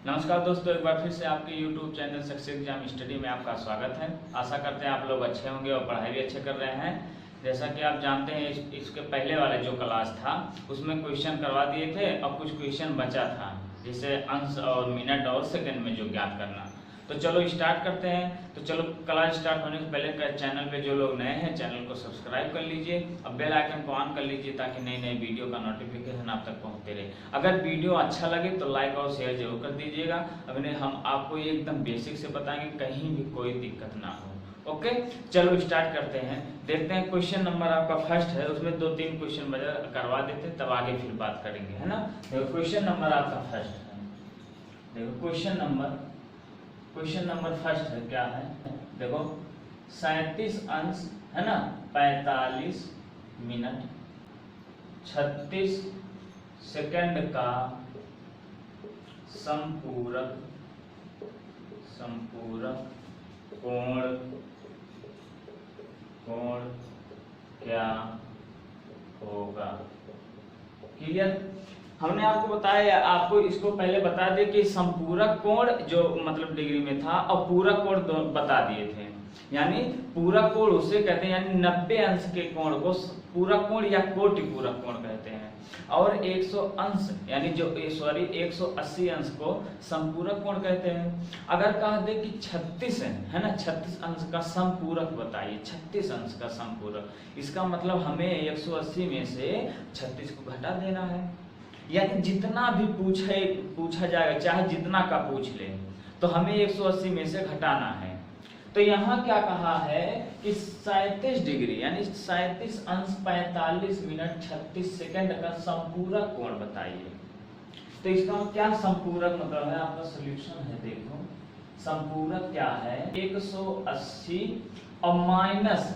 नमस्कार दोस्तों, एक बार फिर से आपके YouTube channel success exam study में आपका स्वागत है। आशा करते हैं आप लोग अच्छे होंगे और पढ़ाई भी अच्छे कर रहे हैं। जैसा कि आप जानते हैं इसके पहले वाले जो क्लास था उसमें क्वेश्चन करवा दिए थे और कुछ क्वेश्चन बचा था, जैसे अंश और मिनट और सेकंड में जो ज्ञात करना। तो चलो स्टार्ट करते हैं। तो चलो क्लास स्टार्ट होने से पहले चैनल पे जो लोग नए हैं चैनल को सब्सक्राइब कर लीजिए और बेल आइकन को ऑन कर लीजिए ताकि नई नई वीडियो का नोटिफिकेशन आप तक पहुंचते रहे। अगर वीडियो अच्छा लगे तो लाइक और शेयर जरूर कर दीजिएगा। अभी हम आपको एकदम बेसिक से बताएंगे, कहीं भी कोई दिक्कत ना हो। ओके, चलो स्टार्ट करते हैं। देखते हैं क्वेश्चन नंबर आपका फर्स्ट है, उसमें 2-3 क्वेश्चन करवा देते हैं, तब आगे फिर बात करेंगे, है ना। देखो क्वेश्चन नंबर आपका फर्स्ट है। देखो क्वेश्चन नंबर फर्स्ट है, क्या है देखो, 37 अंश है ना, 45 मिनट 36 सेकंड का संपूरक कोण क्या होगा। क्लियर। हमने आपको बताया, आपको इसको पहले बता दिए कि संपूरक कोण जो मतलब डिग्री में था और पूरक कोण बता दिए थे। यानी पूरक कोण उसे कहते हैं, यानी 90 अंश के कोण को पूरक कोण या कोटि पूरक कोण कहते हैं। और 100 अंश यानी जो 180 अंश को संपूरक कोण कहते हैं। अगर कह दे कि 36 है ना, 36 अंश का संपूरक बताइए, 36 अंश का संपूरक, इसका मतलब हमें 180 में से 36 को घटा देना है। यानी जितना भी पूछा जाएगा, चाहे जितना का पूछ ले, तो हमें 180 में से घटाना है। तो यहाँ क्या कहा है कि 37 डिग्री यानी 37 अंश 45 मिनट 36 सेकंड का संपूरक कोण बताइए। तो इसका क्या संपूरक मतलब है, आपका सॉल्यूशन है। देखो संपूरक क्या है, 180 और माइनस,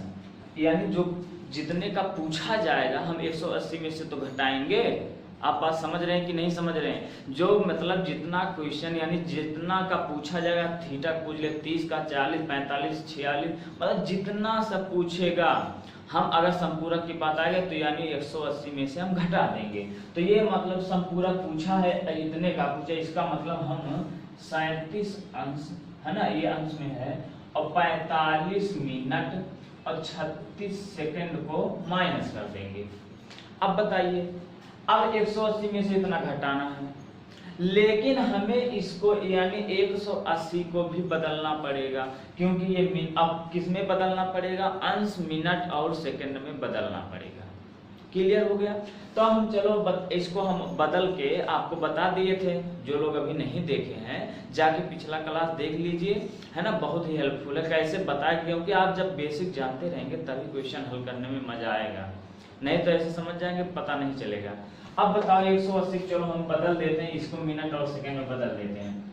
यानी जो जितने का पूछा जाएगा हम 180 में से तो घटाएंगे। आप बात समझ रहे हैं कि नहीं समझ रहे हैं। जो मतलब जितना क्वेश्चन यानी जितना का पूछा जाएगा, थीटा पूछ ले 30 का 40 45 46, मतलब जितना सब पूछेगा हम अगर संपूरक की बात आएगा तो यानी 180 में से हम घटा देंगे। तो ये मतलब संपूरक पूछा है, इतने का पूछा, इसका मतलब हम 37 अंश है ना, ये अंश में है, और 45 मिनट और 36 सेकंड को माइनस कर देंगे। अब बताइए, अब 180 में से इतना घटाना है, लेकिन हमें इसको यानी 180 को भी बदलना पड़ेगा, क्योंकि ये अब किस में बदलना पड़ेगा, अंश मिनट और सेकंड में बदलना पड़ेगा। क्लियर हो गया। तो हम चलो इसको हम बदल के आपको बता दिए थे। जो लोग अभी नहीं देखे हैं जाके पिछला क्लास देख लीजिए, है ना, बहुत ही हेल्पफुल है। कैसे बताया, क्योंकि आप जब बेसिक जानते रहेंगे तभी क्वेश्चन हल करने में मजा आएगा, नहीं तो ऐसे समझ जाएंगे पता नहीं चलेगा। अब बताओ 180, चलो हम बदल देते हैं इसको, मिनट और सेकंड में बदल देते हैं।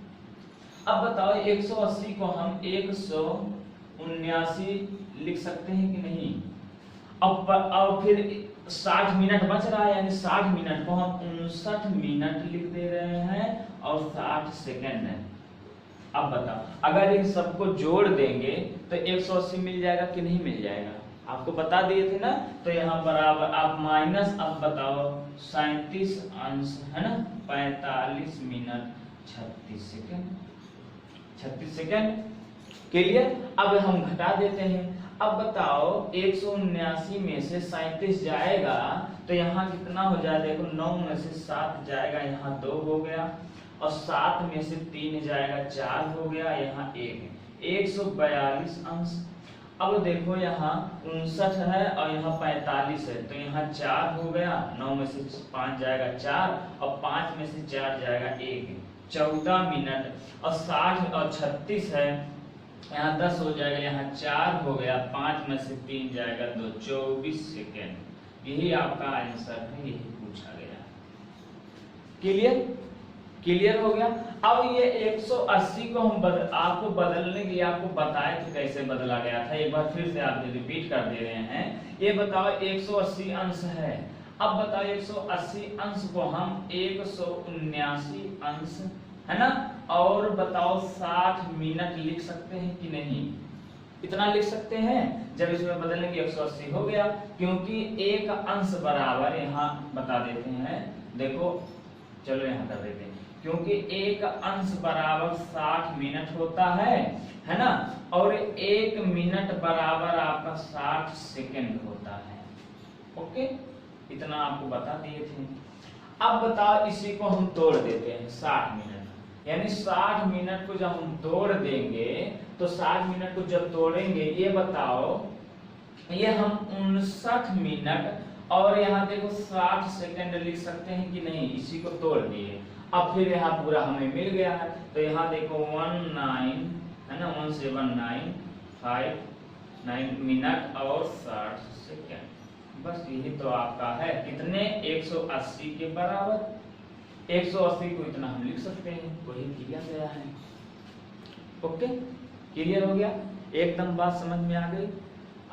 अब बताओ 180 को हम 179 लिख सकते हैं कि नहीं। अब फिर 60 मिनट बच रहा है, यानी 60 मिनट को हम 59 मिनट लिख दे रहे हैं और 60 सेकंड है। अब बताओ अगर इन सबको जोड़ देंगे तो 180 मिल जाएगा कि नहीं मिल जाएगा, आपको बता दिए थे ना। तो यहाँ बराबर आप माइनस, अब बताओ 37 अंश है ना, 45 मिनट 36 सेकंड। क्लियर। अब हम घटा देते हैं। अब बताओ 179 में से 37 जाएगा तो यहाँ कितना हो जाएगा, देखो 9 में से 7 जाएगा, यहाँ 2 हो गया, और 7 में से 3 जाएगा 4 हो गया, यहाँ 1 142 अंश। अब देखो यहाँ 59 है और यहाँ 45 है, तो यहाँ 4 हो गया, 9 में से 5 जाएगा 4, और 5 में से 4 जाएगा 1, 14 मिनट, और 60 और 36 है, यहाँ 10 हो जाएगा, यहाँ 4 हो गया, 5 में से 3 जाएगा 2, 24 सेकेंड। यही आपका आंसर है, यही पूछा गया। क्लियर हो गया। अब ये 180 को हम आपको बदलने के लिए आपको बताया कि कैसे बदला गया था, एक बार फिर से आप रिपीट कर दे रहे हैं। ये बताओ 180 अंश है, अब बताओ 180 अंश को हम 179 अंश है ना, और बताओ 60 मिनट लिख सकते हैं कि नहीं। इतना लिख सकते हैं, जब इसमें बदलेंगे 180 हो गया, क्योंकि एक अंश बराबर यहाँ बता देते हैं। देखो चलो यहाँ कर देते हैं, क्योंकि एक अंश बराबर 60 मिनट होता है ना, और 1 मिनट बराबर आपका 60 सेकंड होता है। ओके, इतना आपको बता दिए थे। अब बताओ इसी को हम तोड़ देते हैं 60 मिनट, यानी 60 मिनट को जब हम तोड़ देंगे तो 60 मिनट को जब तोड़ेंगे, ये बताओ ये हम 59 मिनट और यहाँ देखो 60 सेकंड लिख सकते हैं कि नहीं, इसी को तोड़ दिए। अब फिर यहाँ पूरा हमें मिल गया है, तो यहाँ देखो 19 है ना, 1795 मिनट और 60 सेकंड। बस यही तो आपका है, कितने 180 के बराबर। 180 को इतना हम लिख सकते हैं, वही किया गया है। ओके, क्लियर हो गया, एकदम बात समझ में आ गई।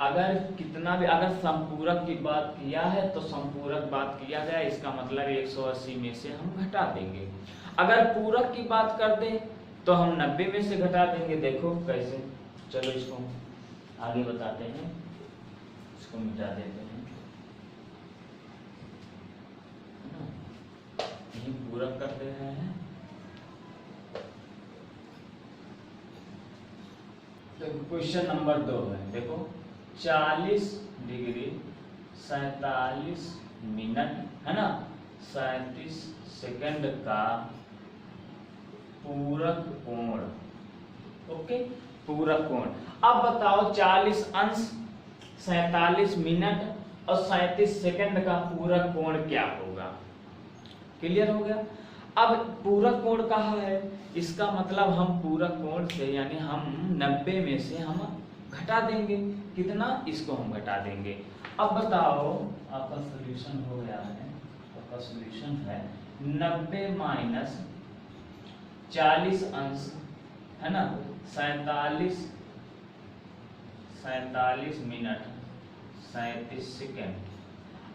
अगर कितना भी, अगर संपूरक की बात किया है तो संपूरक बात किया गया, इसका मतलब 180 में से हम घटा देंगे। अगर पूरक की बात कर दे तो हम 90 में से घटा देंगे। देखो कैसे, चलो इसको आगे बताते हैं, इसको मिटा देते हैं। यही पूरक कर दे रहे हैं। देखो क्वेश्चन नंबर 2 है, देखो 40 डिग्री 47 मिनट है ना 37 सेकंड का पूरक कोण। ओके, पूरक कोण। अब बताओ 40 अंश 47 मिनट और 37 सेकंड का पूरक कोण क्या होगा। क्लियर हो गया। अब पूरक कोण कहा है, इसका मतलब हम पूरक कोण से यानी हम 90 में से हम घटा देंगे। कितना, इसको हम घटा देंगे। अब बताओ आपका सॉल्यूशन हो गया है, आपका सॉल्यूशन है 90 माइनस 40 अंश है ना 47 मिनट 37 सेकेंड।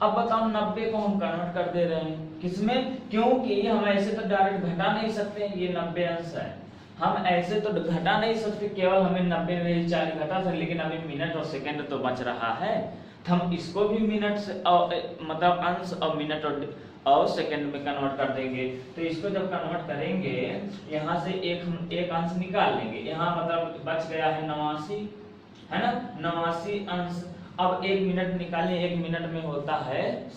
अब बताओ 90 को हम कन्वर्ट कर दे रहे हैं किसमें, क्योंकि हम ऐसे तो डायरेक्ट घटा नहीं सकते, ये 90 अंश है, हम ऐसे तो घटा नहीं सकते, केवल हमें 90 में 40 घटा सकते, लेकिन अभी मिनट और सेकंड तो बच रहा है, तो हम इसको भी मिनट से मतलब अंश और मिनट और सेकंड में कन्वर्ट कर देंगे। तो इसको जब कन्वर्ट करेंगे, यहाँ से एक अंश निकाल लेंगे, यहाँ मतलब बच गया है 89 है ना 89 अंश। अब 1 मिनट निकालिए, 1 मिनट में होता है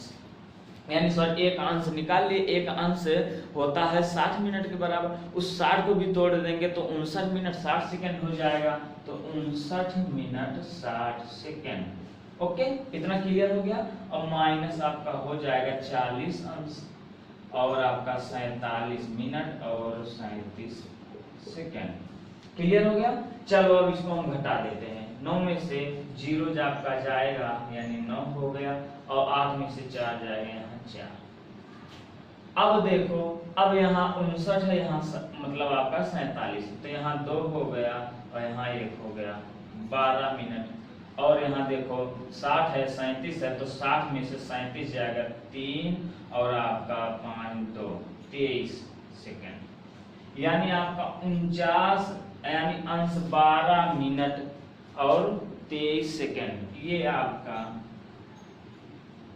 यानी सॉरी एक अंश निकाल लिए, एक अंश होता है 60 मिनट के बराबर, उस 60 को भी तोड़ देंगे तो 59 मिनट 60 सेकंड हो जाएगा, तो 59 मिनट 60 सेकंड। ओके, इतना क्लियर हो गया। और माइनस आपका हो जाएगा 40 अंश और आपका 47 मिनट और 37 सेकंड। क्लियर हो गया। चलो अब इसको हम घटा देते हैं, 9 में से 0 आपका जाएगा यानी 9 हो गया, और 8 में से 4 जाएगा यहाँ 4। अब देखो, अब यहाँ 59 है, यहाँ मतलब आपका 47, तो यहाँ 2 हो गया और यहाँ 1 हो गया 12 मिनट, और यहाँ देखो 60 है 37 है, तो 60 में से 37 जाएगा 3 और आपका 5 2 23 सेकंड, यानी आपका 49 यानी अंश 12 मिनट और 23 सेकंड। ये आपका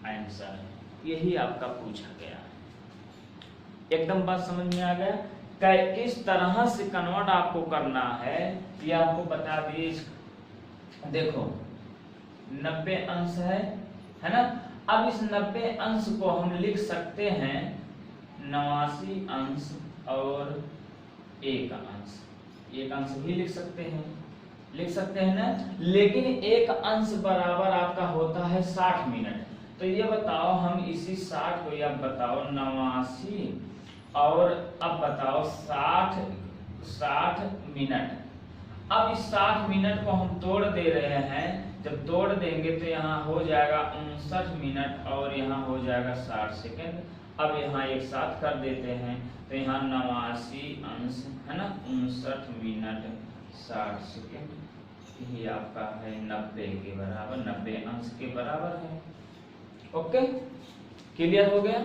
आंसर है, यही आपका पूछा गया है। एकदम बात समझ में आ गया। किस तरह से कन्वर्ट आपको करना है ये आपको बता दिए। देखो 90 अंश है ना, अब इस 90 अंश को हम लिख सकते हैं 89 अंश और 1 अंश, 1 अंश भी लिख सकते हैं ना, लेकिन 1 अंश बराबर आपका होता है 60 मिनट। तो ये बताओ हम इसी 60 को, या बताओ 89 और अब बताओ 60 मिनट। अब इस 60 मिनट को हम तोड़ दे रहे हैं, जब तोड़ देंगे तो यहाँ हो जाएगा 59 मिनट और यहाँ हो जाएगा 60 सेकंड। अब यहाँ एक साथ कर देते हैं, तो यहाँ 89 अंश है ना 59 मिनट 60 सेकंड, ये आपका है 90 के बराबर, 90 अंश के बराबर है। ओके, क्लियर हो गया।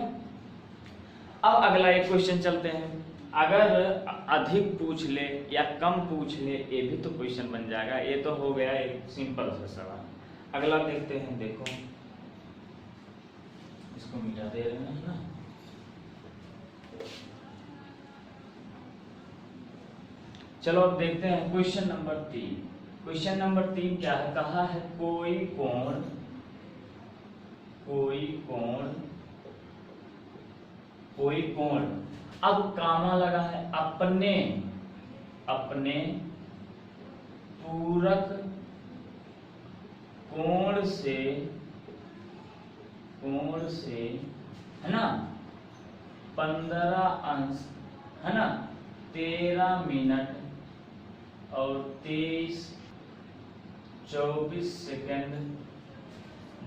अब अगला एक क्वेश्चन चलते हैं। अगर अधिक पूछ ले या कम पूछ ले, ये भी तो क्वेश्चन बन जाएगा। ये तो हो गया एक सिंपल सा सवाल। अगला देखते हैं, देखो इसको मिटा दे रहे हैं ना। चलो अब देखते हैं क्वेश्चन नंबर 3। क्वेश्चन नंबर 3 क्या है, कहा है कोई कोण अब कामा लगा है अपने पूरक कोण से है ना 15 अंश है ना 13 मिनट और 23-24 सेकंड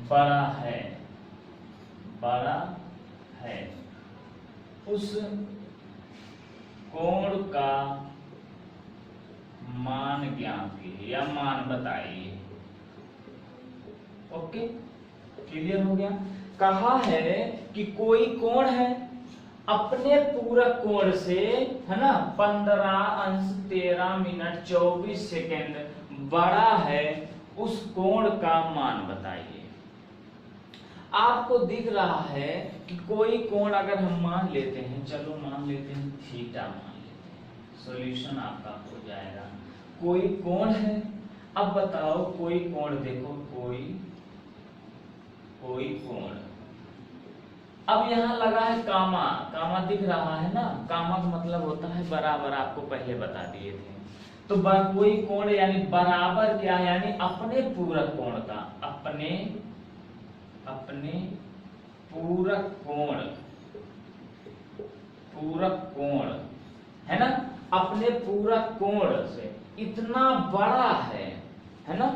बड़ा है उस कोण का मान ज्ञात कीजिए या मान बताइए। ओके, क्लियर हो गया। कहा है कि कोई कोण है अपने पूरक कोण से है ना 15 अंश 13 मिनट 24 सेकंड बड़ा है, उस कोण का मान बताइए। आपको दिख रहा है कि कोई कोण अगर हम मान लेते हैं, चलो मान लेते हैं थीटा मान लेते हैं, सॉल्यूशन आपका हो जाएगा। कोई कोण है, अब बताओ कोई कोण, देखो कोई कोण, अब यहाँ लगा है कामा दिख रहा है ना, कामा का मतलब होता है बराबर, आपको पहले बता दिए थे। तो कोई कोण यानी बराबर क्या, यानी अपने पूरक कोण का, अपने पूरक कोण है ना, अपने पूरक कोण से इतना बड़ा है ना,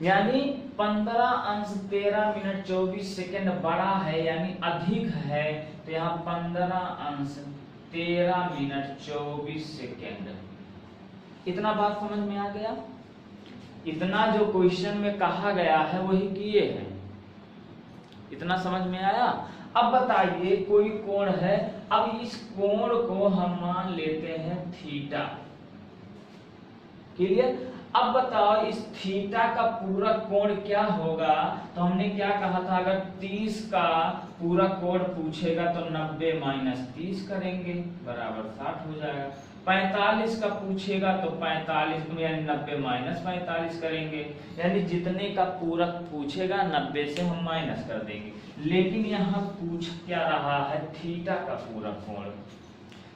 यानी 15 अंश 13 मिनट 24 सेकंड बड़ा है यानी अधिक है, तो यहाँ 15 अंश 13 मिनट 24 सेकंड। इतना बात समझ में आ गया। इतना जो क्वेश्चन में कहा गया है वही किए हैं, इतना समझ में आया। अब बताइए कोई कोण है, अब इस कोण को हम मान लेते हैं थीटा, क्लियर। अब बताओ इस थीटा का पूरक कोण क्या होगा, तो हमने क्या कहा था, अगर 30 का पूरक कोण पूछेगा तो 90 माइनस 30 करेंगे बराबर 60 हो जाएगा। 45 का पूछेगा तो 45 यानी 90 माइनस 45 करेंगे, यानी जितने का पूरक पूछेगा 90 से हम माइनस कर देंगे। लेकिन यहाँ पूछ क्या रहा है, थीटा का पूरक कोण।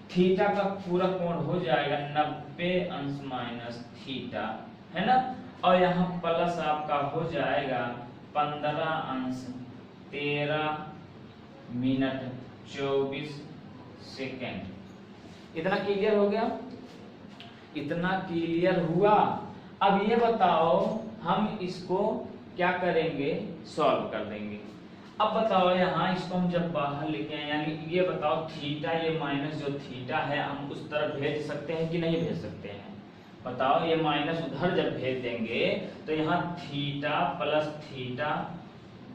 थीटा का पूरक कोण हो जाएगा 90 अंश माइनस थीटा है ना, और यहाँ प्लस आपका हो जाएगा 15 अंश 13 मिनट 24 सेकेंड। इतना क्लियर हो गया, इतना क्लियर हुआ। अब ये बताओ हम इसको क्या करेंगे, सॉल्व कर देंगे। अब बताओ यहाँ इसको हम जब बाहर लेके आए, यानी ये बताओ थीटा, ये माइनस जो थीटा है हम उस तरफ भेज सकते हैं कि नहीं भेज सकते हैं, बताओ। ये माइनस उधर जब भेज देंगे तो यहाँ थीटा प्लस थीटा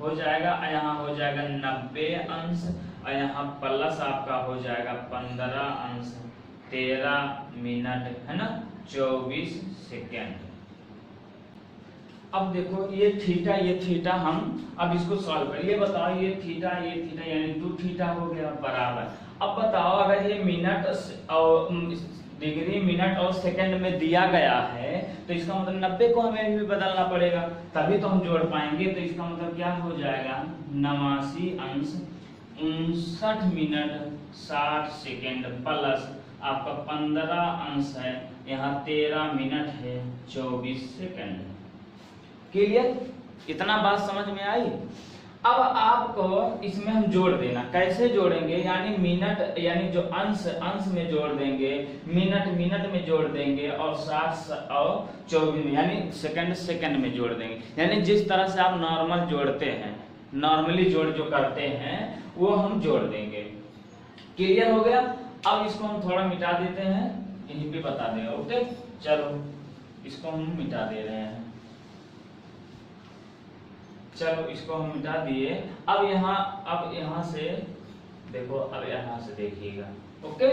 हो जाएगा, यहाँ हो जाएगा 90 अंश, और यहाँ प्लस आपका हो जाएगा 15 अंश 13 मिनट है ना 24 सेकेंड। अब देखो ये थीटा हम अब इसको सॉल्व करिए। बताओ ये थीटा यानी 2 थीटा हो गया बराबर। अब बताओ अगर ये मिनट और डिग्री मिनट और सेकंड में दिया गया है तो इसका मतलब 90 को हमें भी बदलना पड़ेगा, तभी तो हम जोड़ पाएंगे। तो इसका मतलब क्या हो जाएगा, 89 अंश 59 मिनट 60 सेकेंड प्लस आपका 15 अंश है, यहाँ 13 मिनट है 24 सेकेंड। क्लियर, इतना बात समझ में आई। अब आपको इसमें हम जोड़ देना, कैसे जोड़ेंगे, यानी मिनट यानी जो अंश में जोड़ देंगे, मिनट में जोड़ देंगे, और 60 और 24 में यानी सेकंड में जोड़ देंगे। यानी जिस तरह से आप नॉर्मल जोड़ते हैं, नॉर्मली जोड़ जो करते हैं वो हम जोड़ देंगे। क्लियर हो गया। अब इसको हम थोड़ा मिटा देते हैं, यहीं पे बता देगा। ओके, चलो इसको हम मिटा दे रहे हैं। चलो इसको हम मिटा दिए। अब यहाँ से देखो, अब यहाँ से देखिएगा। ओके,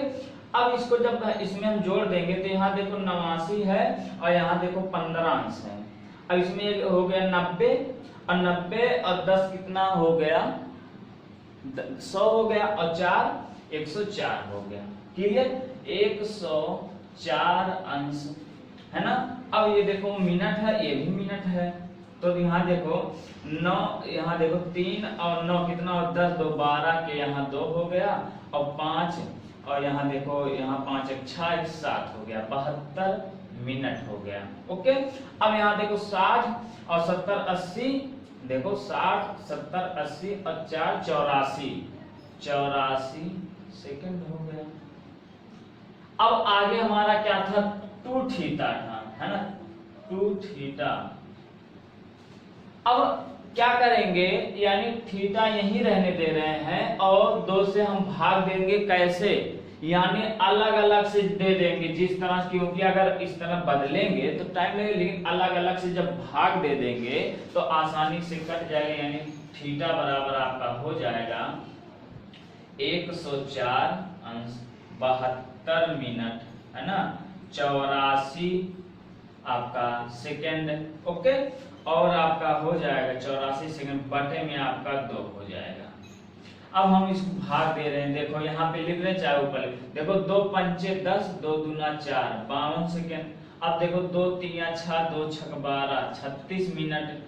अब इसको जब इसमें हम जोड़ देंगे तो यहाँ देखो 89 है और यहाँ देखो 15 अंश है। अब इसमें हो गया 90 और 90 और 10 कितना हो गया, 100 हो गया, और 4 104 हो गया। क्लियर, 104 अंश है ना। अब ये देखो मिनट है, ये भी मिनट है, तो यहाँ देखो 9, यहाँ देखो 3 और 9 कितना, और 10 2 12 के यहाँ 2 हो गया, और 5 और यहाँ देखो, यहाँ 5 1 6 1 7 हो गया, 72 मिनट हो गया। ओके, अब यहाँ देखो 60 और 70 80, देखो 60 70 80 और 4 84 सेकंड हो गया। अब आगे हमारा क्या था, 2 थीटा था, है ना, 2 थीटा। अब क्या करेंगे, यानी थीटा यहीं रहने दे रहे हैं और 2 से हम भाग देंगे, कैसे, यानी अलग अलग से दे देंगे जिस तरह, क्योंकि अगर इस तरह बदलेंगे तो टाइम लगेगा, लेकिन अलग अलग से जब भाग दे देंगे तो आसानी से कट जाएगा, यानी थीटा बराबर आपका हो जाएगा 104 अंश 72 मिनट, है ना, 84 आपका सेकेंड। ओके, और आपका हो जाएगा 84 सेकंड बटे में आपका 2 हो जाएगा। अब हम इसको भाग दे रहे हैं, देखो यहाँ पे लिख रहे हैं, चाहे ऊपर देखो 2 पंचे 10 2 दूना 4 52 सेकंड। अब देखो 2 3 6 2 6 12 36 मिनट,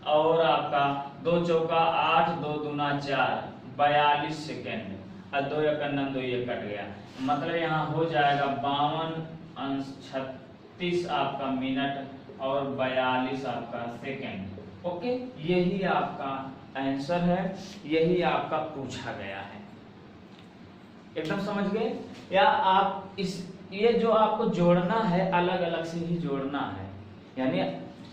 और आपका 2 चौका 8 2 दूना 4 42 सेकंड, और 2 एक 2 ये कट गया, मतलब यहाँ हो जाएगा 52 अंश 36 आपका मिनट और 42 आपका सेकंड। ओके, यही आपका आंसर है, यही आपका पूछा गया है। एकदम समझ गए? या आप इस, ये जो आपको जोड़ना है अलग अलग से ही जोड़ना है, यानी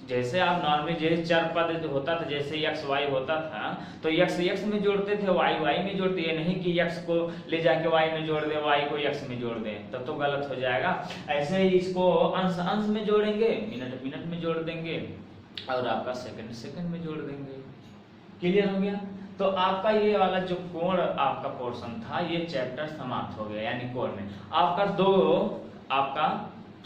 जैसे आप नॉर्मली जैसे चर पद होता था, जैसे x y होता था तो x x में जोड़ते थे, y y में जोड़ते, ये नहीं कि x को ले जाके y में जोड़ दे, y को x में जोड़ दें, तब तो गलत हो जाएगा। ऐसे ही इसको अंश अंश में जोड़ेंगे, मिनट मिनट में जोड़ देंगे, और आपका सेकंड सेकंड में जोड़ देंगे। क्लियर हो गया? तो आपका ये वाला जो कोण आपका पोर्शन था, ये चैप्टर समाप्त हो गया, यानी कोण में आपका 2 आपका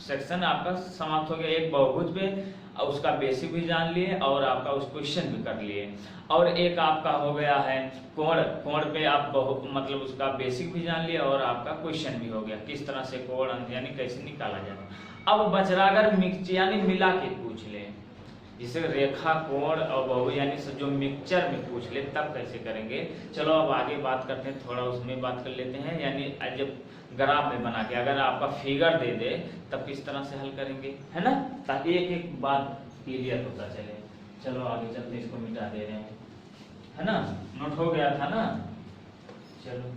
सेक्शन आपका समाप्त हो गया। एक बहुभुज पे उसका बेसिक भी जान लिए और आपका उस क्वेश्चन भी कर लिए, और एक आपका हो गया है कोण, कोण पे आप मतलब उसका बेसिक भी जान लिए और आपका क्वेश्चन भी हो गया, किस तरह से कोण यानी कैसे निकाला जाए। अब बच रहा अगर मिक्स यानी मिला के पूछ ले, जिसे रेखा कोण और बहुभुज यानी जो मिक्सचर में पूछ ले, तब कैसे करेंगे। चलो अब आगे बात करते हैं, थोड़ा उसमें बात कर लेते हैं, यानी जब ग्राफ में बना के अगर आपका फिगर दे दे तब किस तरह से हल करेंगे, है ना, ताकि एक एक बात क्लियर होता चले। चलो आगे चलते, इसको मिटा दे रहे हैं, है ना, नोट हो गया था ना। चलो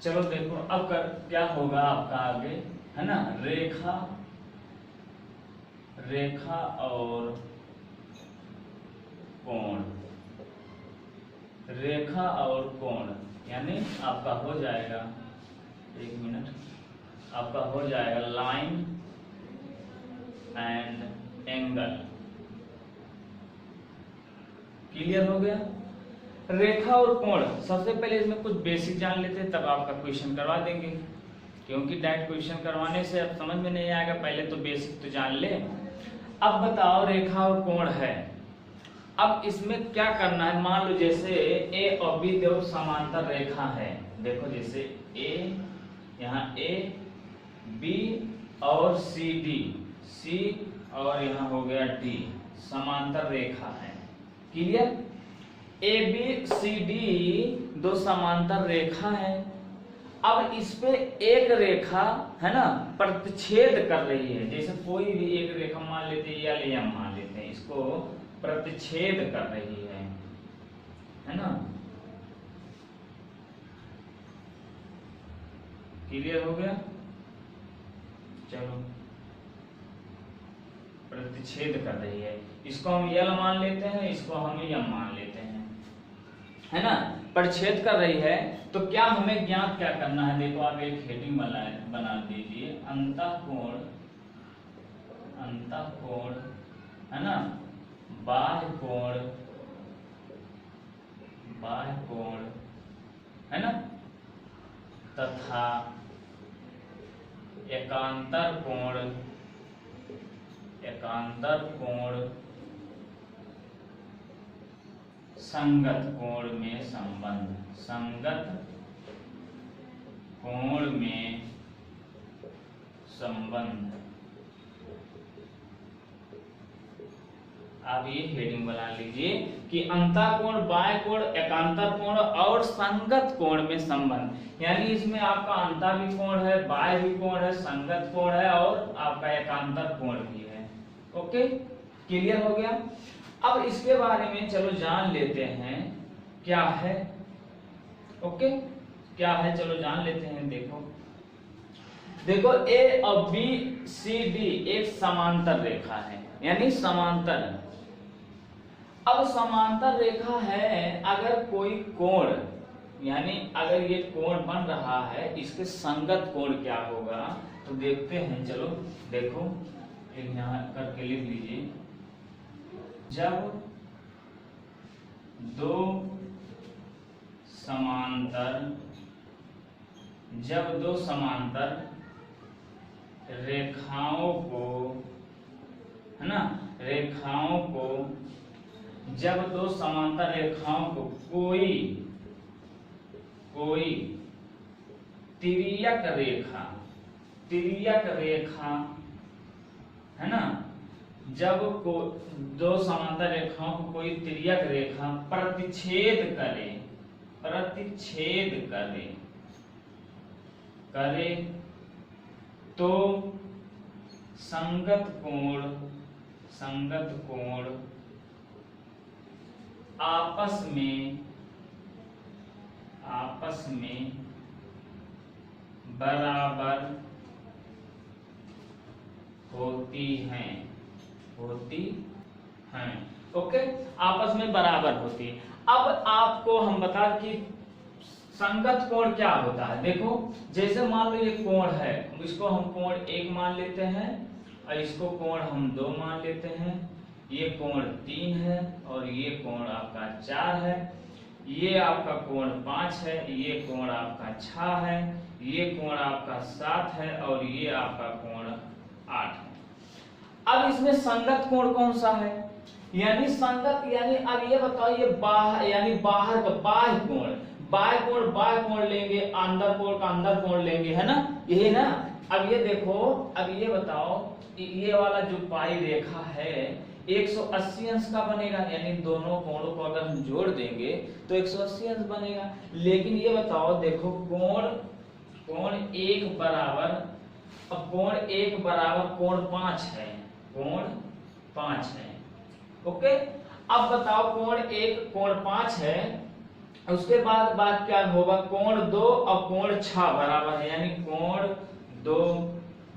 चलो देखो अब क्या होगा आपका आगे, है ना, रेखा और कोण, रेखा और कोण यानी आपका हो जाएगा, एक मिनट, आपका हो जाएगा लाइन एंड एंगल। क्लियर हो गया? रेखा और कोण, सबसे पहले इसमें कुछ बेसिक जान लेते हैं, तब आपका क्वेश्चन करवा देंगे, क्योंकि डायरेक्ट क्वेश्चन करवाने से अब समझ में नहीं आएगा, पहले तो बेसिक तो जान ले। अब बताओ रेखा और कोण है, अब इसमें क्या करना है, मान लो जैसे ए और बी दो समांतर रेखा है, देखो जैसे ए, यहाँ ए, बी और सी डी, सी और यहाँ हो गया डी, समांतर रेखा है। Clear? A B C D दो समांतर रेखा है। अब इस पे एक रेखा है ना प्रतिच्छेद कर रही है, जैसे कोई भी एक रेखा मान लेते हैं, एल एम मान लेते हैं, इसको प्रतिच्छेद कर रही है ना। क्लियर हो गया? चलो, प्रतिच्छेद कर रही है, इसको हम यल मान लेते हैं, इसको हम यम मान लेते हैं, है ना, प्रतिच्छेद कर रही है। तो क्या हमें ज्ञात क्या करना है, देखो आप एक हेडिंग बना दीजिए, अंतःकोण, अंतःकोण है ना, बाह्य कोण, बाह्य कोण है ना, तथा एकांतर कोण, एकांतर कोण संगत कोण में संबंध, संगत कोण में संबंध। आप ये हेडिंग बना लीजिए कि अंतःकोण, बाह्य कोण, एकांतर कोण और संगत कोण में संबंध। यानी इसमें आपका अंतः भी कोण है, बाह्य भी कोण है, संगत कोण है और आपका एकांतर कोण भी है। ओके, क्लियर हो गया। अब इसके बारे में चलो जान लेते हैं क्या है। ओके, क्या है चलो जान लेते हैं। देखो ए और बी सी डी एक समांतर रेखा है, यानी समांतर। अब समांतर रेखा है, अगर कोई कोण, यानी अगर ये कोण बन रहा है, इसके संगत कोण क्या होगा तो देखते हैं। चलो देखो, यहाँ करके लिख लीजिए। जब दो समांतर रेखाओं को, है ना, जब दो समांतर रेखाओं को कोई तिर्यक रेखा, है ना, जब दो समांतर रेखाओं को कोई तिर्यक रेखा प्रतिच्छेद करे तो संगत कोण आपस में बराबर होती हैं। ओके, आपस में बराबर होती है। अब आपको हम बता कि संगत कोण क्या होता है। देखो, जैसे मान लो ये कोण है, इसको हम कोण 1 मान लेते हैं और इसको कोण हम 2 मान लेते हैं। ये कोण 3 है और ये कोण आपका 4 है। ये आपका कोण 5 है, ये कोण आपका 6 है, ये कोण आपका 7 है और ये आपका कोण 8 है। अब इसमें संगत कोण कौन सा है? यानी संगत, यानी अब ये बताओ, ये बाहर का बाह्य कोण, बाह्य कोण लेंगे, अंदर कोण का अंदर कोण लेंगे, है ना, यही ना। अब ये देखो, अब ये बताओ, ये वाला जो पाई रेखा है 180 अंश का बनेगा, यानी दोनों कोणों को अगर हम जोड़ देंगे तो 180 अंश बनेगा। लेकिन ये बताओ, देखो कोण 1 बराबर, अब कोण 1 बराबर कोण 5 है, कोण 5 है। ओके, अब बताओ कोण 1 कोण 5 है, उसके बाद बात क्या होगा, कोण 2 और कोण 6 बराबर है, यानी कोण 2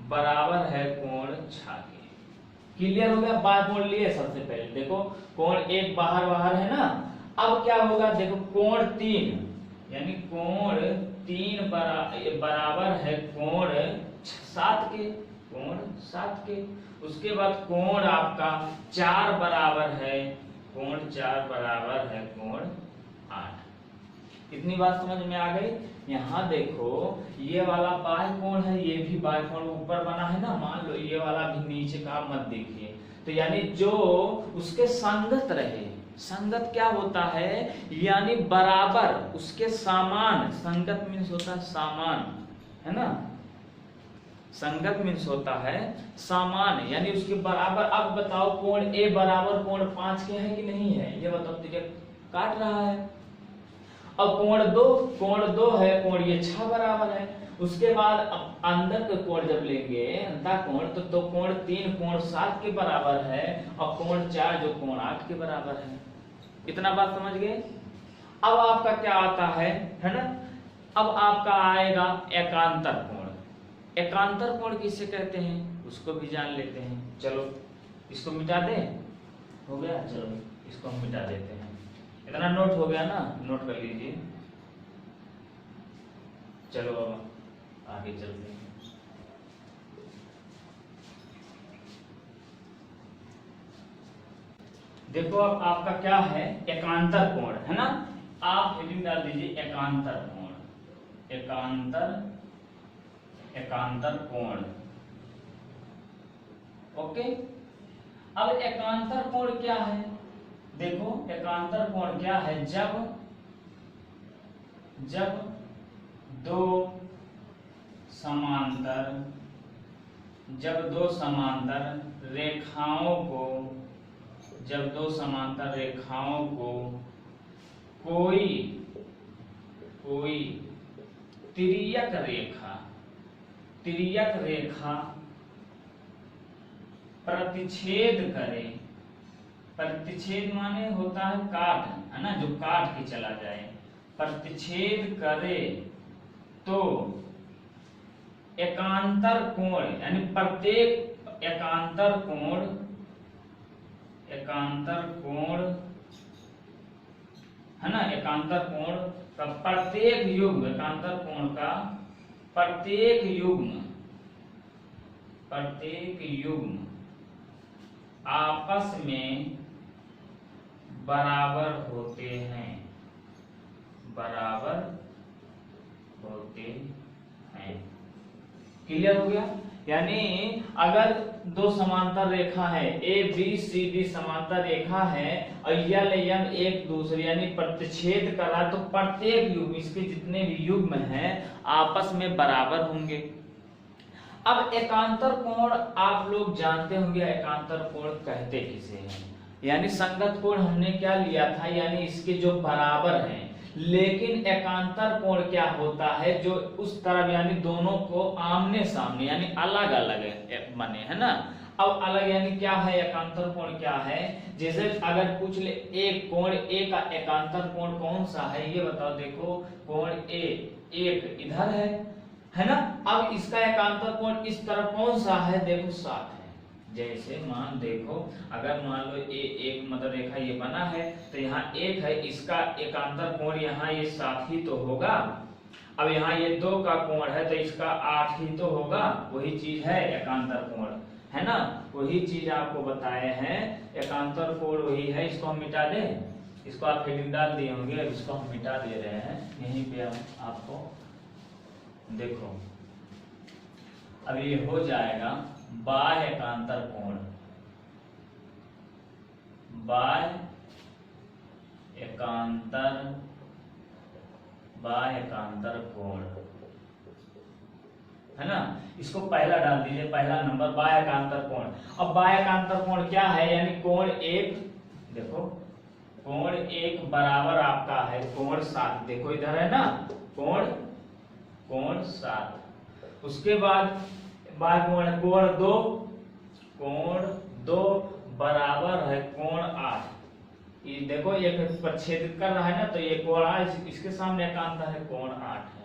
बराबर है कोण 6 के। क्लियर हो गया? बात बोल लिए सबसे पहले। देखो कोण 1 बाहर है ना, अब क्या होगा, देखो कोण 3, यानी कोण 3 बराबर है कोण 7 के, कोण 7 के। उसके बाद कोण आपका 4 बराबर है, कोण 4 बराबर है कोण 8। इतनी बात समझ में आ गई? यहाँ देखो, ये वाला बाह्य कोण है, ये भी बाह्य कोण ऊपर बना है ना, मान लो ये वाला भी नीचे का मत देखिए, तो यानी जो उसके संगत रहे, संगत क्या होता है, यानी बराबर, उसके समान। संगत मीन्स होता है समान, है ना, संगत मीन्स होता है समान, यानी उसके बराबर। अब बताओ कोण ए बराबर कोण 5 के है कि नहीं है, ये बताओ, त्रिज्या काट रहा है। अब कोण 2 है, कोण ये 6 बराबर है। उसके बाद अब अंदर का कोण जब लेंगे, अंतः कोण, तो कोण 3 कोण 7 के बराबर है और कोण 4 जो कोण 8 के बराबर है। इतना बात समझ गए? अब आपका क्या आता है ना, अब आपका आएगा एकांतर कोण। एकांतर कोण किसे कहते हैं उसको भी जान लेते हैं। चलो इसको मिटा दें, हो गया, चलो इसको हम मिटा देते हैं। इतना नोट हो गया ना, नोट कर लीजिए। चलो अब आगे चलते हैं। देखो अब आपका क्या है, एकांतर कोण, है ना। आप हेडिंग डाल दीजिए एकांतर कोण, एकांतर कोण। ओके, अब एकांतर कोण क्या है? देखो एकांतर कोण क्या है, जब दो समांतर जब दो समांतर रेखाओं को कोई तिर्यक रेखा प्रतिच्छेद करे, प्रतिच्छेद माने होता है काट, है ना, जो काट के चला जाए, प्रतिच्छेद करे तो एकांतर कोण यानी प्रत्येक एकांतर कोण है ना, एकांतर कोण का प्रत्येक युग्म, एकांतर कोण का प्रत्येक युग्म आपस में बराबर होते हैं। क्लियर हो गया? यानी अगर दो समांतर रेखा है, ए बी सी डी समांतर रेखा है और यल यम एक दूसरे यानी प्रतिच्छेद करा, तो प्रत्येक युग्म, इसके जितने भी युग्म हैं आपस में बराबर होंगे। अब एकांतर कोण आप लोग जानते होंगे, एकांतर कोण कहते किसे हैं? यानी संगत कोण हमने क्या लिया था, यानी इसके जो बराबर हैं, लेकिन एकांतर कोण क्या होता है, जो उस तरफ यानी दोनों को आमने सामने यानी अलग अलग बने, है ना। अब अलग यानी क्या है, एकांतर कोण क्या है? जैसे अगर पूछ ले एक कोण ए का एकांतर कोण कौन सा है, ये बताओ। देखो कोण ए एक इधर है ना। अब इसका एकांतर कोण इस तरफ कौन सा है? देखो 7 है। जैसे मान देखो, अगर मान लो ए एक मतलब रेखा ये बना है तो यहाँ 1 है, इसका एकांतर कोण यहाँ ये 7 ही तो होगा। अब यहाँ ये 2 का कोण है तो इसका 8 ही तो होगा। वही चीज है एकांतर कोण, है ना, वही चीज आपको बताए हैं। एकांतर कोण वही है। इसको हम मिटा दें, इसको आप हेडिंग डाल दिए होंगे, अब इसको हम मिटा दे रहे हैं यहीं पे। हम आपको देखो अब ये हो जाएगा बाह्य एकांतर कोण, बाह्य एकांतर कोण, है ना। इसको पहला डाल दीजिए, पहला नंबर बाह्य एकांतर कोण। अब बाह्य एकांतर कोण क्या है? यानी कोण एक, देखो कोण एक बराबर आपका है कोण 7। देखो इधर है ना कोण 7। उसके बाद कोण 2 बराबर है कोण 8। ये देखो ये प्रतिच्छेद कर रहा है ना, तो ये कोण 8, इसके सामने एकांतर है कोण 8 है।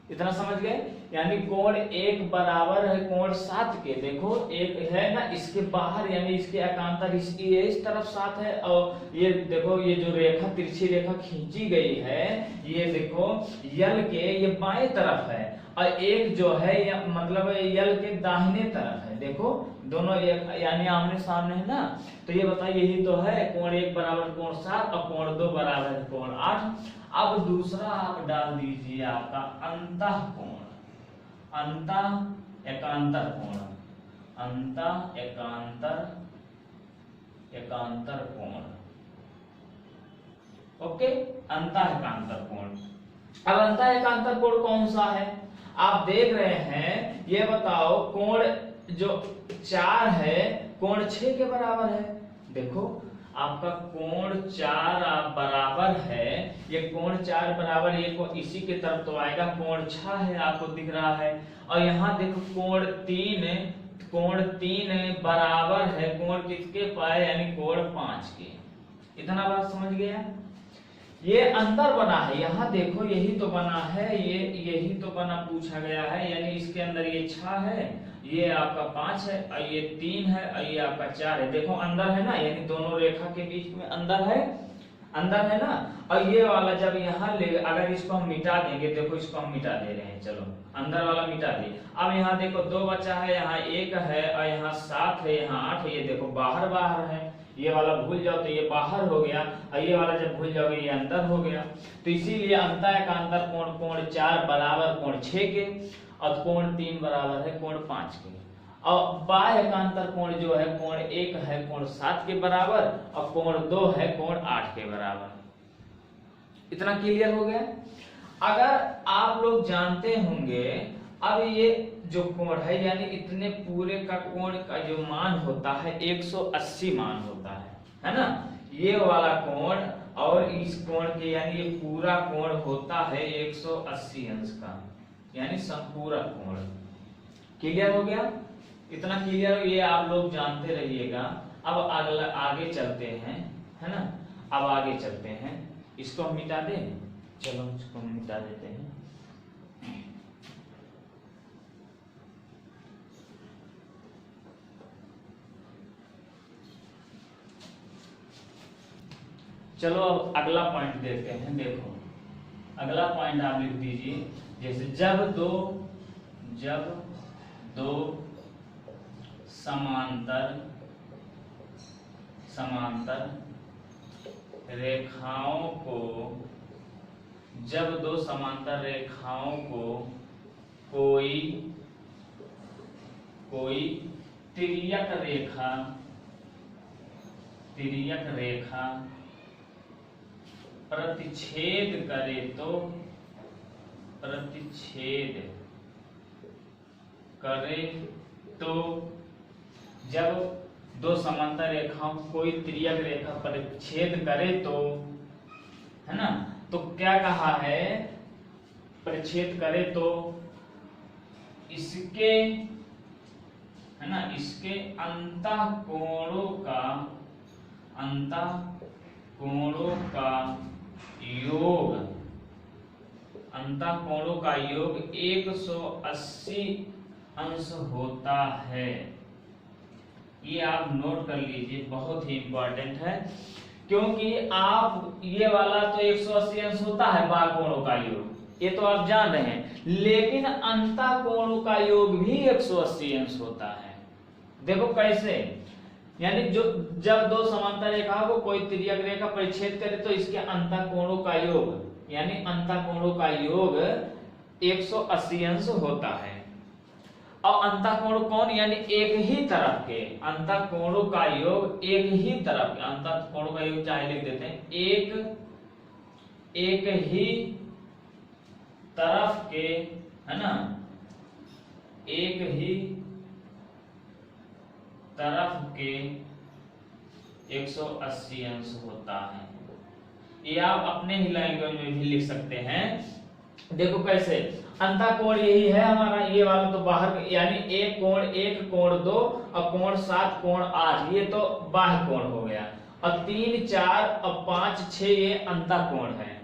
इतना समझ गए? यानी कोण 1 बराबर है कोण 7 के। देखो एक है ना, इसके बाहर यानी इसके एकांतर इस तरफ 7 है, और ये देखो ये जो रेखा तिरछी रेखा खींची गई है, ये देखो यल के ये बाएं तरफ है, और एक जो है मतलब यल के दाहिने तरफ है। देखो दोनों एक यानी आमने सामने है ना। तो ये बताइए यही तो है, कोण 1 बराबर कोण 7 और कोण 2 बराबर है कोण 8। अब दूसरा आप डाल दीजिए आपका अंतः कोण, अंतः एकांतर कोण, अंतः एकांतर कोण। ओके, अंतः एकांतर कोण। अब अंतः एकांतर कोण कौन सा है आप देख रहे हैं? ये बताओ कोण जो 4 है कोण 6 के बराबर है। देखो आपका कोण 4 बराबर है, ये कोण 4 बराबर, ये को इसी के तरफ तो आएगा। कोण 6 है आपको दिख रहा है, और यहाँ देखो कोण 3 बराबर है कोण किसके पाए, यानी कोण 5 के। इतना बात समझ गया? ये अंदर बना है, यहाँ देखो यही तो बना है, ये यही तो बना पूछा गया है। यानी इसके अंदर ये 6 है, ये आपका 5 है, और ये 3 है, और ये आपका 4 है। देखो अंदर है ना, यानी दोनों रेखा के बीच में अंदर है ना। और ये वाला जब यहाँ ले, अगर इसको हम मिटा देंगे, देखो इसको हम मिटा दे रहे हैं, चलो अंदर वाला मिटा दिए। अब यहाँ देखो 2 बचा है, यहाँ 1 है, और यहाँ 7 है, यहाँ 8 है। ये देखो बाहर है, ये वाला भूल जाओ तो ये बाहर हो गया, और ये वाला जब भूल जाओगे ये अंदर हो गया। तो इसीलिए अंतः एकांतर कोण कोण 4 बराबर कोण 6 के, और कोण 3 बराबर है कोण 5 के। और बाह्य एकांतर कोण जो है कोण 1 है कोण 7 के बराबर, और कोण 2 है कोण 8 के बराबर। इतना क्लियर हो गया? अगर आप लोग जानते होंगे अब ये जो कोण है यानी इतने पूरे का कोण का जो मान होता है 180 मान होता है ना, ये वाला कोण और इस कोण के यानी ये पूरा कोण होता है 180 अंश का, यानी संपूरक कोण। क्लियर हो गया? इतना क्लियर, ये आप लोग जानते रहिएगा। अब अगला आगे चलते हैं, है ना, अब आगे चलते हैं। इसको हम मिटा दें, चलो इसको हम मिटा देते हैं। चलो अब अगला पॉइंट देखते हैं। देखो अगला पॉइंट आप लिख दीजिए, जैसे जब दो समांतर रेखाओं को, जब दो समांतर रेखाओं को कोई तिर्यक रेखा प्रतिच्छेद करे तो जब दो समांतर रेखाओं कोई तिर्यक रेखा परिच्छेद करे तो, है ना, तो क्या कहा है, परिच्छेद करे तो इसके, है ना, इसके अंतःकोणों का योग 180 अंश होता है। ये आप नोट कर लीजिए, बहुत ही इंपॉर्टेंट है, क्योंकि आप ये वाला तो 180 अंश होता है बाह्य कोणों का योग, ये तो आप जान रहे हैं, लेकिन अंतःकोणों का योग भी 180 अंश होता है। देखो कैसे, यानी जो जब दो समांतर रेखाओं को कोई तिर्यक रेखा परिच्छेद करे तो इसके अंतःकोणों का योग, यानी अंतःकोणों का योग 180 अंश होता है। और अंतःकोण कौन, यानी एक ही तरफ के, अंतःकोणों का योग एक ही तरफ के, अंतःकोणों का योग चाहे लिख देते हैं, एक ही तरफ के, है ना, एक ही तरफ के 180 अंश होता है। ये आप अपने ही लैंग्वेज में भी लिख सकते हैं। देखो कैसे, अंतःकोण यही है हमारा, ये वाला तो बाहर, यानी एक कोण 2 और कोण 7 कोण 8, ये तो बाह्य कोण हो गया, और 3 4 और 5 6 ये अंतःकोण है।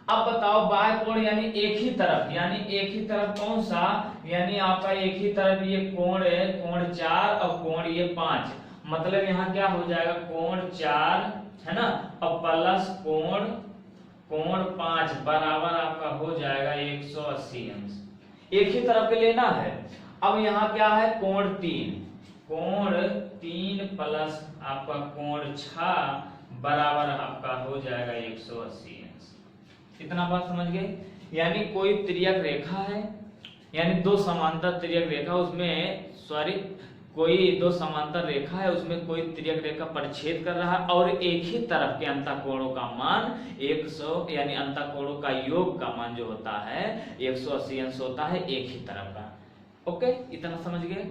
अब बताओ बाह्य कोण यानी एक ही तरफ, यानी एक ही तरफ कौन सा, यानी आपका एक ही तरफ ये कोण है, कोण 4 और कोण ये 5, मतलब यहाँ क्या हो जाएगा, कोण 4, है ना, और प्लस कोण 5 बराबर आपका हो जाएगा 180 अंश। एक ही तरफ के लेना है। अब यहाँ क्या है, कोण 3 प्लस आपका कोण 6 बराबर आपका हो जाएगा 180 अंश। इतना बात समझ गए? यानी कोई तिर्यक रेखा है, यानी दो समांतर तिर्यक रेखा, उसमें कोई दो समांतर रेखा है, उसमें कोई तिर्यक रेखा परिच्छेद कर रहा है, और एक ही तरफ के अंतःकोणों का मान 100, यानी अंतःकोणों का योग का मान जो होता है 180 अंश होता है एक ही तरफ का। ओके, इतना समझ गए?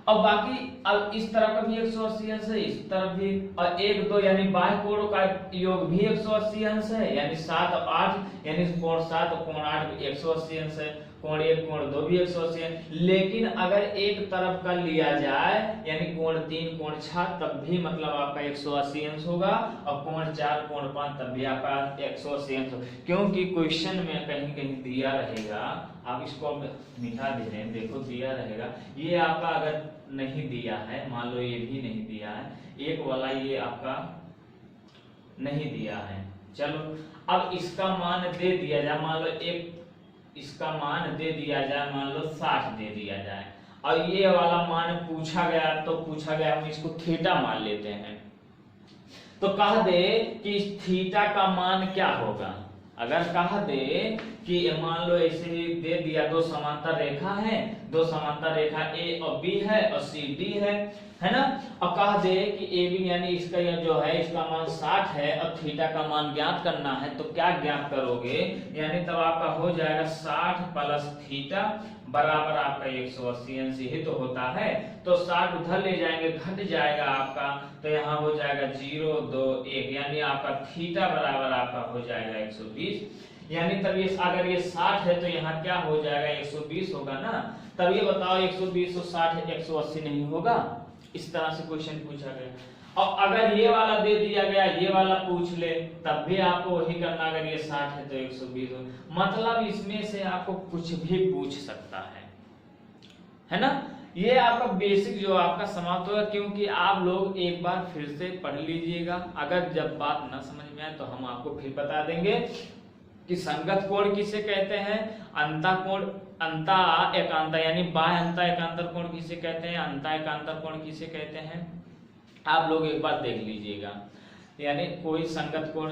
अब बाकी, अब इस तरफ का भी 180 अंश है, इस तरफ भी, और 1 2 यानी बाह्य कोणों का योग भी 180 अंश है, यानी 7 और 8, यानी कोण 7 और कोण 8 भी 180 अंश है, कोण 1 कोण 2 भी 180 है। लेकिन अगर एक तरफ का लिया जाए, यानी कोण 3 कोण 6, तब भी मतलब आपका 180 अंश होगा, और कोण 4 कोण 5 तब भी आपका 180 अंश होगा, क्योंकि क्वेश्चन में कहीं कहीं दिया रहेगा, आप इसको मिटा दे रहे हैं, देखो दिया रहेगा, ये आपका अगर नहीं दिया है, मान लो ये भी नहीं दिया है, एक वाला ये आपका नहीं दिया है, चलो अब इसका मान दे दिया जाए, मान लो एक इसका मान दे दिया जाए, मान लो 60 दे दिया जाए, और ये वाला मान पूछा गया, तो पूछा गया हम इसको थीटा मान लेते हैं, तो कह दे कि थीटा का मान क्या होगा, अगर कह दे कि मान लो ऐसे ही दे दिया, दो समांतर रेखा है, दो समांतर रेखा ए और बी है और सी डी है ना, और कह दे कि ए बी यानी इसका यह जो है इसका मान 60 है और थीटा का मान ज्ञात करना है, तो क्या ज्ञात करोगे, यानी तब आपका हो जाएगा 60 प्लस थीटा बराबर आपका 180 अंश ही तो होता है, तो 60 उधर ले जाएंगे घट जाएगा आपका, तो यहाँ हो जाएगा 0 2 1 यानी आपका थीटा बराबर आपका हो जाएगा 120, यानी तब ये अगर ये 60 है तो यहाँ क्या हो जाएगा 120 होगा ना, तब ये बताओ 120 और 60 180 नहीं होगा, इस तरह से क्वेश्चन पूछा गया। और अगर ये वाला दे दिया गया, ये वाला पूछ ले, तब भी आपको वही करना, अगर ये 60 है तो 120 हो, मतलब इसमें से आपको कुछ भी पूछ सकता है ना। ये आपका बेसिक जो आपका समाप्त होगा, क्योंकि आप लोग एक बार फिर से पढ़ लीजिएगा, अगर जब बात ना समझ में आए तो हम आपको फिर बता देंगे कि संगत कोण किसे कहते हैं, अंता कोण, अंता एकांता यानी बाह्य अंता एकांतर कोण किसे कहते हैं, अंता एकांतर कोण किसे कहते हैं, आप लोग एक बार देख लीजिएगा। यानी कोई संगत कोण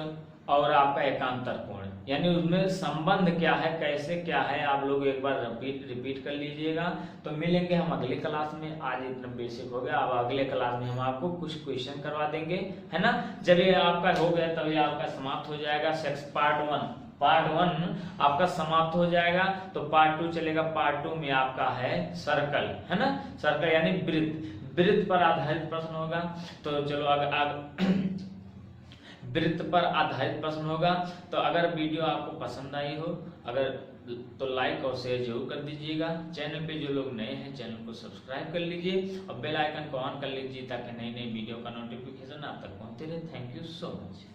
और आपका एकांतर कोण, यानी उसमें संबंध क्या है, कैसे क्या है, आप लोग एक बार रिपीट कर लीजिएगा। तो मिलेंगे हम अगले क्लास में, आज इतना बेसिक हो गया, अब अगले क्लास में हम आपको कुछ क्वेश्चन करवा देंगे, है ना। जब ये आपका हो गया तब ये आपका समाप्त हो जाएगा पार्ट 1 आपका समाप्त हो जाएगा, तो पार्ट 2 चलेगा। पार्ट 2 में आपका है सर्कल, है ना, सर्कल यानी वृत्त पर आधारित प्रश्न होगा। तो चलो अगर वृत्त पर आधारित प्रश्न होगा, तो अगर वीडियो आपको पसंद आई हो अगर तो लाइक और शेयर जरूर कर दीजिएगा। चैनल पे जो लोग नए हैं चैनल को सब्सक्राइब कर लीजिए और बेल आइकन को ऑन कर लीजिए, ताकि नई नई वीडियो का नोटिफिकेशन आप तक पहुंचते रहे। Thank you so much.